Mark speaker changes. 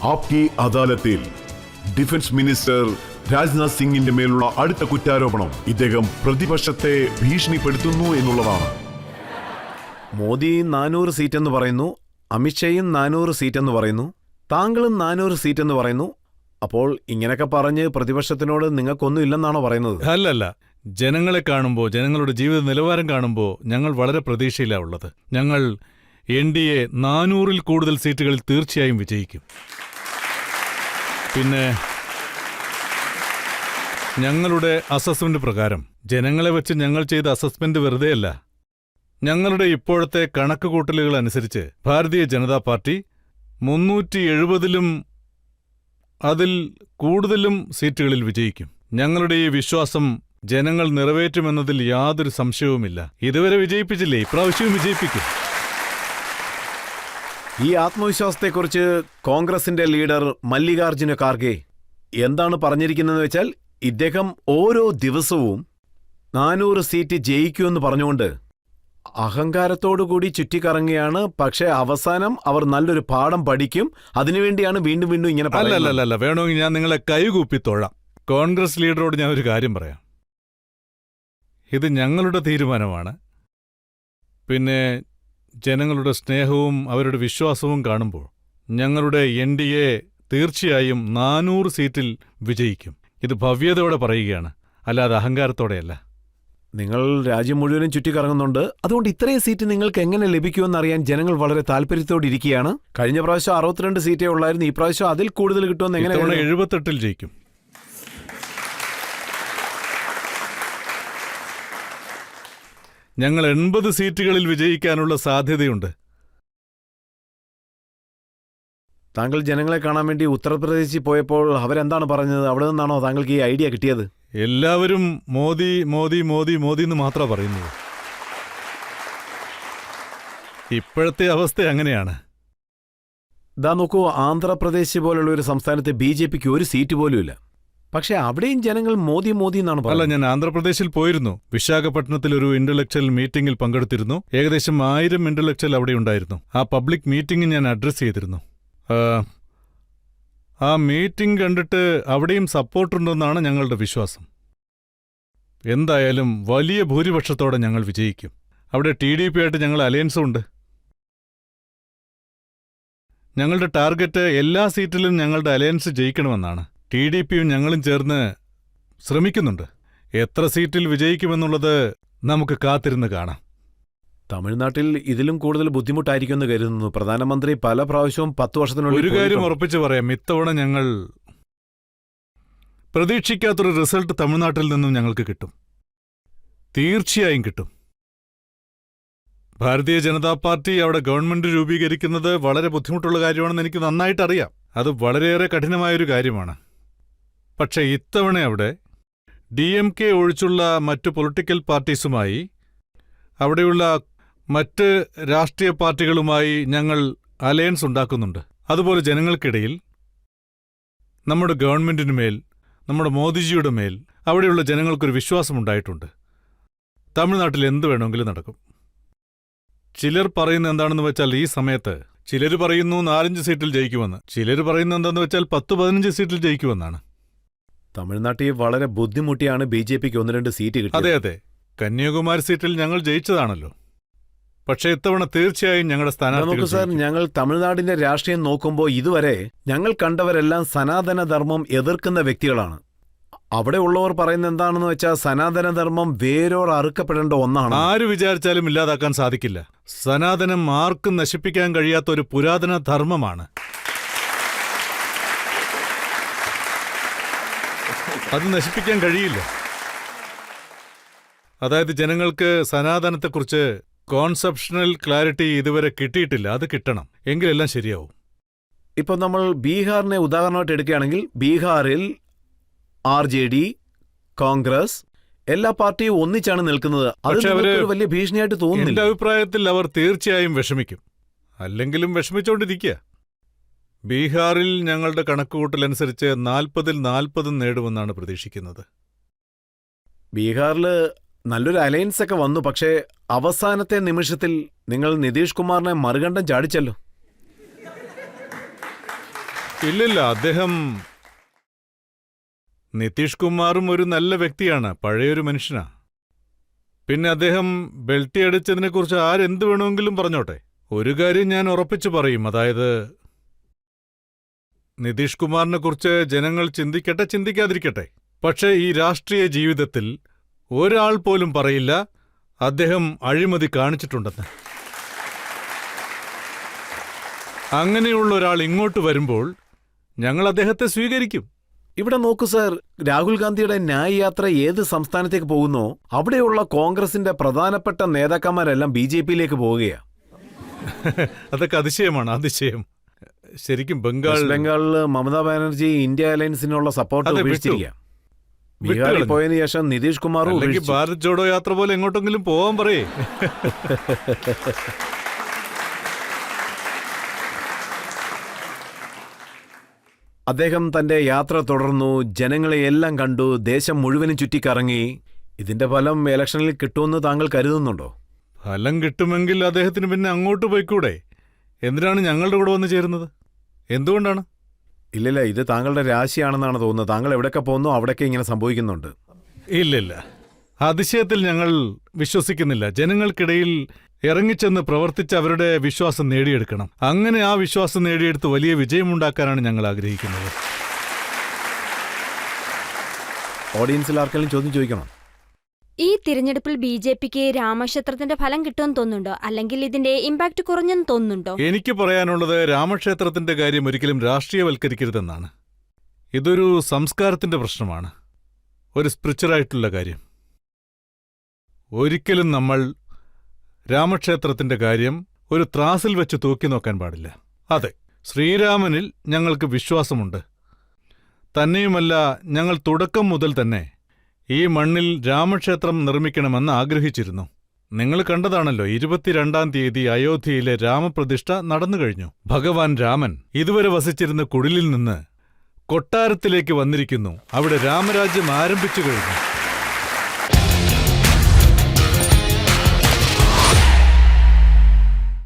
Speaker 1: ആപ്കി അദാലത്തിൽ defence minister Rajnath സിംഗിന്റെ മേലുള്ള അടുത്ത കുറ്റാരോപണം ഇദ്ദേഹം പ്രതിപക്ഷത്തെ ഭീഷണിപ്പെടുത്തുന്നു എന്നുള്ളതാണ്.
Speaker 2: മോദി 400 സീറ്റ് എന്ന് പറയുന്നു, അമിത്ഷായും 400 സീറ്റ് എന്ന് പറയുന്നു, താങ്കളും 400 സീറ്റ് എന്ന് പറയുന്നു. അപ്പോൾ ഇങ്ങനെയൊക്കെ പറഞ്ഞ് പ്രതിപക്ഷത്തിനോട് നിങ്ങൾക്കൊന്നും ഇല്ലെന്നാണോ പറയുന്നത്?
Speaker 3: അല്ലല്ല, ജനങ്ങളെ കാണുമ്പോൾ, ജനങ്ങളുടെ ജീവിത നിലവാരം കാണുമ്പോൾ ഞങ്ങൾ വളരെ പ്രതീക്ഷയിലാണ് ഉള്ളത്. ഞങ്ങൾ NDA 400-ൽ കൂടുതൽ സീറ്റുകളിൽ തീർച്ചയായും വിജയിക്കും. പിന്നെ ഞങ്ങളുടെ അസസ്മെന്റ് പ്രകാരം, ജനങ്ങളെ വെച്ച് ഞങ്ങൾ ചെയ്ത അസസ്മെന്റ് വെറുതെയല്ല. ഞങ്ങളുടെ ഇപ്പോഴത്തെ കണക്കുകൂട്ടലുകൾ അനുസരിച്ച് ഭാരതീയ ജനതാ പാർട്ടി 370-ലും അതിൽ കൂടുതലും സീറ്റുകളിൽ വിജയിക്കും. ഞങ്ങളുടെ ഈ വിശ്വാസം ജനങ്ങൾ നിറവേറ്റുമെന്നതിൽ യാതൊരു സംശയവുമില്ല. ഇതുവരെ വിജയിപ്പിച്ചില്ലേ, ഇപ്രാവശ്യവും വിജയിപ്പിക്കും.
Speaker 2: ഈ ആത്മവിശ്വാസത്തെക്കുറിച്ച് കോൺഗ്രസിന്റെ ലീഡർ മല്ലികാർജുന ഖാർഗെ എന്താണ് പറഞ്ഞിരിക്കുന്നതെന്ന് വെച്ചാൽ, ഇദ്ദേഹം ഓരോ ദിവസവും 400 സീറ്റ് ജയിക്കുമെന്ന് പറഞ്ഞുകൊണ്ട് അഹങ്കാരത്തോടുകൂടി ചുറ്റിക്കറങ്ങുകയാണ്. പക്ഷേ അവസാനം അവർ നല്ലൊരു പാഠം പഠിക്കും. അതിനുവേണ്ടിയാണ് വീണ്ടും വീണ്ടും ഇങ്ങനെ പറയുന്നത്.
Speaker 3: അല്ലല്ല, വേണമെങ്കിൽ ഞാൻ നിങ്ങളെ കൈകൂപ്പി തൊഴാം. കോൺഗ്രസ് ലീഡറോട് ഞാൻ ഒരു കാര്യം പറയാം. ഇത് ഞങ്ങളുടെ തീരുമാനമാണ്. പിന്നെ ജനങ്ങളുടെ സ്നേഹവും അവരുടെ വിശ്വാസവും കാണുമ്പോൾ ഞങ്ങളുടെ NDA തീർച്ചയായും 400 സീറ്റിൽ വിജയിക്കും. ഇത് ഭവ്യതയോടെ പറയുകയാണ്, അല്ലാതെ അഹങ്കാരത്തോടെയല്ല.
Speaker 2: നിങ്ങൾ രാജ്യം മുഴുവനും ചുറ്റിക്കറങ്ങുന്നുണ്ട്. അതുകൊണ്ട് ഇത്രയും സീറ്റ് നിങ്ങൾക്ക് എങ്ങനെ ലഭിക്കുമെന്നറിയാൻ ജനങ്ങൾ വളരെ താല്പര്യത്തോടെ ഇരിക്കുകയാണ്. കഴിഞ്ഞ പ്രാവശ്യം 62 സീറ്റേ ഉള്ളായിരുന്നു. ഈ പ്രാവശ്യം അതിൽ കൂടുതൽ കിട്ടുമെന്ന് എങ്ങനെ?
Speaker 3: 78-ൽ ജയിക്കും. ഞങ്ങൾ 80 സീറ്റുകളിൽ വിജയിക്കാനുള്ള സാധ്യതയുണ്ട്.
Speaker 2: താങ്കൾ ജനങ്ങളെ കാണാൻ വേണ്ടി ഉത്തർപ്രദേശിൽ പോയപ്പോൾ അവരെന്താണ് പറഞ്ഞത്? അവിടെ നിന്നാണോ താങ്കൾക്ക് ഈ ഐഡിയ കിട്ടിയത്?
Speaker 3: എല്ലാവരും മോദി മോദി മോദി മോദി എന്ന് മാത്രമാണ് പറയുന്നത്. ഇപ്പോഴത്തെ അവസ്ഥ അങ്ങനെയാണ്.
Speaker 2: ഇതാ നോക്കൂ, ആന്ധ്രാപ്രദേശ് പോലുള്ള ഒരു സംസ്ഥാനത്ത് BJPക്ക് ഒരു സീറ്റ് പോലും ഇല്ല. പക്ഷെ അവിടെയും ജനങ്ങൾ മോദി മോദി എന്നാണ് പറയുന്നത്.
Speaker 3: അല്ല, ഞാൻ ആന്ധ്രാപ്രദേശിൽ പോയിരുന്നു. വിശാഖപട്ടണത്തിൽ ഒരു ഇന്റലക്ച്വൽ മീറ്റിംഗിൽ പങ്കെടുത്തിരുന്നു. ഏകദേശം 1000 ഇന്റലക്ച്വൽ അവിടെ ഉണ്ടായിരുന്നു. ആ പബ്ലിക് മീറ്റിംഗ് ഞാൻ അഡ്രസ് ചെയ്തിരുന്നു. ആ മീറ്റിംഗ് കണ്ടിട്ട് അവിടെയും സപ്പോർട്ടുണ്ടെന്നാണ് ഞങ്ങളുടെ വിശ്വാസം. എന്തായാലും വലിയ ഭൂരിപക്ഷത്തോടെ ഞങ്ങൾ വിജയിക്കും. അവിടെ TDP ആയിട്ട് ഞങ്ങൾ അലയൻസും ഉണ്ട്. ഞങ്ങളുടെ ടാർഗറ്റ് എല്ലാ സീറ്റിലും ഞങ്ങളുടെ അലയൻസ് ജയിക്കണമെന്നാണ്. TDPയും ഞങ്ങളും ചേർന്ന് ശ്രമിക്കുന്നുണ്ട്. എത്ര സീറ്റിൽ വിജയിക്കുമെന്നുള്ളത് നമുക്ക് കാത്തിരുന്ന് കാണാം.
Speaker 2: തമിഴ്നാട്ടിൽ ഇതിലും കൂടുതൽ ബുദ്ധിമുട്ടായിരിക്കുമെന്ന് കരുതുന്നു. പ്രധാനമന്ത്രി പല പ്രാവശ്യവും 10 വർഷത്തിനുള്ളിൽ
Speaker 3: ഒരു കാര്യം ഉറപ്പിച്ചു പറയാം, ഇത്തവണ ഞങ്ങൾ പ്രതീക്ഷിക്കാത്തൊരു റിസൾട്ട് തമിഴ്നാട്ടിൽ നിന്നും ഞങ്ങൾക്ക് കിട്ടും. തീർച്ചയായും കിട്ടും. ഭാരതീയ ജനതാ പാർട്ടി അവിടെ ഗവൺമെന്റ് രൂപീകരിക്കുന്നത് വളരെ ബുദ്ധിമുട്ടുള്ള കാര്യമാണെന്ന് എനിക്ക് നന്നായിട്ടറിയാം. അത് വളരെയേറെ കഠിനമായൊരു കാര്യമാണ്. പക്ഷേ ഇത്തവണ അവിടെ DMK ഒഴിച്ചുള്ള മറ്റു പൊളിറ്റിക്കൽ പാർട്ടീസുമായി, അവിടെയുള്ള മറ്റ് രാഷ്ട്രീയ പാർട്ടികളുമായി ഞങ്ങൾ അലയൻസ് ഉണ്ടാക്കുന്നുണ്ട്. അതുപോലെ ജനങ്ങൾക്കിടയിൽ നമ്മുടെ ഗവൺമെന്റിനുമേൽ, നമ്മുടെ മോദിജിയുടെ മേൽ അവിടെയുള്ള ജനങ്ങൾക്കൊരു വിശ്വാസമുണ്ടായിട്ടുണ്ട്. തമിഴ്നാട്ടിൽ എന്ത് വേണമെങ്കിലും നടക്കും. ചിലർ പറയുന്നത് എന്താണെന്ന് വെച്ചാൽ, ഈ സമയത്ത് ചിലർ പറയുന്നു 4-5 സീറ്റിൽ ജയിക്കുമെന്ന്, ചിലർ പറയുന്നത് എന്താണെന്ന് വെച്ചാൽ 10-15 സീറ്റിൽ ജയിക്കുമെന്നാണ്.
Speaker 2: തമിഴ്നാട്ടിൽ വളരെ ബുദ്ധിമുട്ടിയാണ് BJPക്ക് 1-2 സീറ്റ് കിട്ടിയത്.
Speaker 3: അതെ, കന്യാകുമാരി സീറ്റിൽ ഞങ്ങൾ ജയിച്ചതാണല്ലോ. പക്ഷേ ഇത്തവണ തീർച്ചയായും ഞങ്ങളുടെ സ്ഥാനാർത്ഥികൾ.
Speaker 2: സാർ, ഞങ്ങൾ തമിഴ്നാടിന്റെ രാഷ്ട്രീയം നോക്കുമ്പോൾ ഇതുവരെ ഞങ്ങൾ കണ്ടവരെല്ലാം സനാതനധർമ്മം എതിർക്കുന്ന വ്യക്തികളാണ്. അവിടെ ഉള്ളവർ പറയുന്നത് എന്താണെന്ന് വെച്ചാൽ, സനാതനധർമ്മം വേരോട് അറുക്കപ്പെടേണ്ട ഒന്നാണ്.
Speaker 3: ആര് വിചാരിച്ചാലും ഇല്ലാതാക്കാൻ സാധിക്കില്ല. സനാതനം ആർക്കും നശിപ്പിക്കാൻ കഴിയാത്ത ഒരു പുരാതന ധർമ്മമാണ്. അത് നശിപ്പിക്കാൻ കഴിയില്ല. അതായത് ജനങ്ങൾക്ക് സനാതനത്തെക്കുറിച്ച് കോൺസെപ്ഷണൽ ക്ലാരിറ്റി ഇതുവരെ കിട്ടിയിട്ടില്ല. അത് കിട്ടണം, എങ്കിലെല്ലാം ശരിയാവും.
Speaker 2: ഇപ്പം നമ്മൾ ബീഹാറിനെ ഉദാഹരണമായിട്ട് എടുക്കുകയാണെങ്കിൽ, ബീഹാറിൽ RJD, കോൺഗ്രസ് എല്ലാ പാർട്ടിയും ഒന്നിച്ചാണ് നിൽക്കുന്നത്.
Speaker 3: പക്ഷെ അവർ
Speaker 2: വലിയ ഭീഷണിയായിട്ട് തോന്നുന്നില്ല.
Speaker 3: എന്റെ അഭിപ്രായത്തിൽ അവർ തീർച്ചയായും വിഷമിക്കും. അല്ലെങ്കിലും വിഷമിച്ചുകൊണ്ടിരിക്കുക. ബീഹാറിൽ ഞങ്ങളുടെ കണക്കുകൂട്ടലനുസരിച്ച് 40-ൽ 40 നേടുമെന്നാണ് പ്രതീക്ഷിക്കുന്നത്.
Speaker 2: ബീഹാറിൽ നല്ലൊരു അലയൻസ് ഒക്കെ വന്നു. പക്ഷേ അവസാനത്തെ നിമിഷത്തിൽ നിങ്ങൾ നിതീഷ് കുമാറിനെ മറുകണ്ഠം ചാടിച്ചല്ലോ.
Speaker 3: ഇല്ലില്ല, അദ്ദേഹം നിതീഷ് കുമാറും ഒരു നല്ല വ്യക്തിയാണ്, പഴയൊരു മനുഷ്യനാ. പിന്നെ അദ്ദേഹം ബെൽറ്റി അടിച്ചതിനെക്കുറിച്ച് ആരെന്ത് വേണമെങ്കിലും പറഞ്ഞോട്ടെ. ഒരു കാര്യം ഞാൻ ഉറപ്പിച്ചു പറയും, അതായത് നിതീഷ് കുമാറിനെ കുറിച്ച് ജനങ്ങൾ ചിന്തിക്കട്ടെ ചിന്തിക്കാതിരിക്കട്ടെ, പക്ഷേ ഈ രാഷ്ട്രീയ ജീവിതത്തിൽ ഒരാൾ പോലും പറയില്ല അദ്ദേഹം അഴിമതി കാണിച്ചിട്ടുണ്ടെന്ന്. അങ്ങനെയുള്ള ഒരാൾ ഇങ്ങോട്ട് വരുമ്പോൾ ഞങ്ങൾ അദ്ദേഹത്തെ സ്വീകരിക്കും.
Speaker 2: ഇവിടെ നോക്കൂ സർ, രാഹുൽ ഗാന്ധിയുടെ ന്യായ് യാത്ര ഏത് സംസ്ഥാനത്തേക്ക് പോകുന്നോ അവിടെയുള്ള കോൺഗ്രസിന്റെ പ്രധാനപ്പെട്ട നേതാക്കന്മാരെല്ലാം BJP-യിലേക്ക് പോവുകയാ.
Speaker 3: അതൊക്കെ അതിശയമാണ്, അതിശയം. ശരിക്കും
Speaker 2: വെസ്റ്റ് ബംഗാളില് മമതാ ബാനർജി ഇന്ത്യ അലയൻസിനുള്ള സപ്പോർട്ട്
Speaker 3: അതെ,
Speaker 2: ഉപേക്ഷിച്ചിരിക്കുക. ബീഹാറിൽ
Speaker 3: വിട്ടുകളഞ്ഞു.
Speaker 2: പോയതിനു ശേഷം നിതീഷ് കുമാറും
Speaker 3: അല്ലെങ്കിൽ
Speaker 2: ഉപേക്ഷിച്ചു.
Speaker 3: ഭാരത് ജോഡോ യാത്ര പോലെ എങ്ങോട്ടെങ്കിലും പോവാൻ പറയേ.
Speaker 2: അദ്ദേഹം തന്റെ യാത്ര തുടർന്നു, ജനങ്ങളെയെല്ലാം കണ്ടു, ദേശം മുഴുവനും ചുറ്റിക്കറങ്ങി. ഇതിന്റെ ഫലം ഇലക്ഷനിൽ കിട്ടുമെന്ന് താങ്കൾ കരുതുന്നുണ്ടോ?
Speaker 3: ഫലം കിട്ടുമെങ്കിൽ അദ്ദേഹത്തിന് പിന്നെ അങ്ങോട്ട് പോയിക്കൂടെ? എന്തിനാണ് ഞങ്ങളുടെ കൂടെ വന്ന് ചേരുന്നത്? എന്തുകൊണ്ടാണ്?
Speaker 2: ഇല്ലില്ല, ഇത് താങ്കളുടെ രാശിയാണെന്നാണ് തോന്നുന്നത്. താങ്കൾ എവിടെയൊക്കെ പോകുന്നു അവിടെയൊക്കെ ഇങ്ങനെ സംഭവിക്കുന്നുണ്ട്.
Speaker 3: ഇല്ലില്ല, അതിശയത്തിൽ ഞങ്ങൾ വിശ്വസിക്കുന്നില്ല. ജനങ്ങൾക്കിടയിൽ ഇറങ്ങിച്ചെന്ന് പ്രവർത്തിച്ച് അവരുടെ വിശ്വാസം നേടിയെടുക്കണം. അങ്ങനെ ആ വിശ്വാസം നേടിയെടുത്ത് വലിയ വിജയമുണ്ടാക്കാനാണ് ഞങ്ങൾ ആഗ്രഹിക്കുന്നത്.
Speaker 2: ഓഡിയൻസിൽ ആർക്കെങ്കിലും ചോദ്യം ചോദിക്കണം?
Speaker 4: ഈ തിരഞ്ഞെടുപ്പിൽ BJP-ക്ക് രാമക്ഷേത്രത്തിന്റെ ഫലം കിട്ടുമെന്ന് തോന്നുന്നുണ്ടോ, അല്ലെങ്കിൽ ഇതിന്റെ ഇമ്പാക്ട് കുറഞ്ഞെന്ന് തോന്നുന്നുണ്ടോ?
Speaker 3: എനിക്ക് പറയാനുള്ളത്, രാമക്ഷേത്രത്തിന്റെ കാര്യം ഒരിക്കലും രാഷ്ട്രീയവൽക്കരിക്കരുതെന്നാണ്. ഇതൊരു സംസ്കാരത്തിന്റെ പ്രശ്നമാണ്, ഒരു സ്പിരിച്വലായിട്ടുള്ള കാര്യം. ഒരിക്കലും നമ്മൾ രാമക്ഷേത്രത്തിന്റെ കാര്യം ഒരു ത്രാസിൽ വെച്ച് തൂക്കി നോക്കാൻ പാടില്ല. അതെ, ശ്രീരാമനിൽ ഞങ്ങൾക്ക് വിശ്വാസമുണ്ട്. തന്നെയുമല്ല, ഞങ്ങൾ തുടക്കം മുതൽ തന്നെ ഈ മണ്ണിൽ രാമക്ഷേത്രം നിർമ്മിക്കണമെന്ന് ആഗ്രഹിച്ചിരുന്നു. നിങ്ങൾ കണ്ടതാണല്ലോ, 22-ാം തീയതി അയോധ്യയിലെ രാമപ്രതിഷ്ഠ നടന്നുകഴിഞ്ഞു. ഭഗവാൻ രാമൻ ഇതുവരെ വസിച്ചിരുന്ന കുടിലിൽ നിന്ന് കൊട്ടാരത്തിലേക്ക് വന്നിരിക്കുന്നു. അവിടെ രാമരാജ്യം ആരംഭിച്ചു കഴിഞ്ഞു.